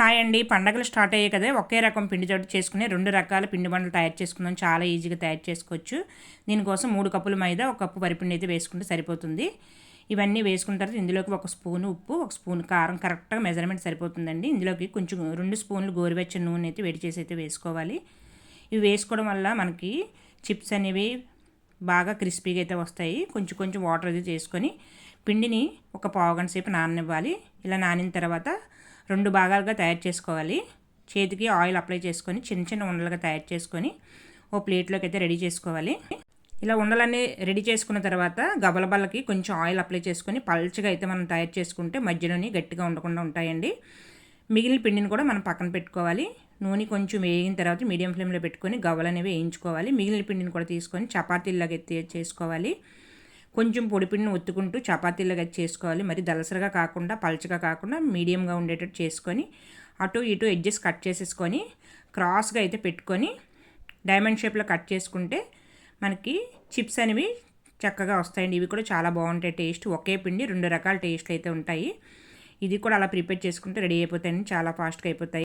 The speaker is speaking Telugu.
హాయ్ అండి. పండగలు స్టార్ట్ అయ్యాయి కదా! ఒకే రకం పిండితోటి చేసుకునే 2 రకాల పిండి వంటలు తయారు చేసుకుందాం. చాలా ఈజీగా తయారు చేసుకోవచ్చు. దీనికోసం 3 కప్పుల మైదా, 1 కప్పు వరిపిండి అయితే వేసుకుంటే సరిపోతుంది. ఇవన్నీ వేసుకున్న తర్వాత ఇందులోకి 1 స్పూను ఉప్పు, 1 స్పూన్ కారం కరెక్ట్‌గా మెజర్‌మెంట్ సరిపోతుందండి. ఇందులోకి కొంచెం 2 స్పూన్లు గోరువెచ్చని నూనె అయితే వేడి చేసి అయితే వేసుకోవాలి. ఇవి వేసుకోవడం వల్ల మనకి చిప్స్ అనేవి బాగా క్రిస్పీగా అయితే వస్తాయి. కొంచెం కొంచెం వాటర్ అది చేసుకొని పిండిని ఒక పావుగంట సేపు నాననివ్వాలి. ఇలా నానిన తర్వాత 2 భాగాలుగా తయారు చేసుకోవాలి. చేతికి ఆయిల్ అప్లై చేసుకొని చిన్న చిన్న ఉండలుగా తయారు చేసుకొని ఓ ప్లేట్లోకి అయితే రెడీ చేసుకోవాలి. ఇలా ఉండలన్నీ రెడీ చేసుకున్న తర్వాత గబలబల్లకి కొంచెం ఆయిల్ అప్లై చేసుకొని పల్చగా అయితే మనం తయారు చేసుకుంటే మధ్యలోని గట్టిగా ఉండకుండా ఉంటాయండి. మిగిలిన పిండిని కూడా మనం పక్కన పెట్టుకోవాలి. నూనె కొంచెం వేగిన తర్వాత మీడియం ఫ్లేమ్లో పెట్టుకొని గవ్వలు అనేవి వేయించుకోవాలి. మిగిలిన పిండిని కూడా తీసుకొని చపాతీలాగా అయితే చేసుకోవాలి. కొంచెం పొడిపిండిని ఒత్తుకుంటూ చపాతీలాగా చేసుకోవాలి. మరి దలసరగా కాకుండా పలచగా కాకుండా మీడియంగా ఉండేటట్టు చేసుకొని అటు ఇటు ఎడ్జెస్ కట్ చేసేసుకొని క్రాస్గా అయితే పెట్టుకొని డైమండ్ షేప్లో కట్ చేసుకుంటే మనకి చిప్స్ అనేవి చక్కగా వస్తాయండి. ఇవి కూడా చాలా బాగుంటాయి టేస్ట్. ఒకే పిండి 2 రకాల టేస్ట్లు అయితే ఉంటాయి. ఇది కూడా అలా ప్రిపేర్ చేసుకుంటే రెడీ అయిపోతాయండి. చాలా ఫాస్ట్గా అయిపోతాయి.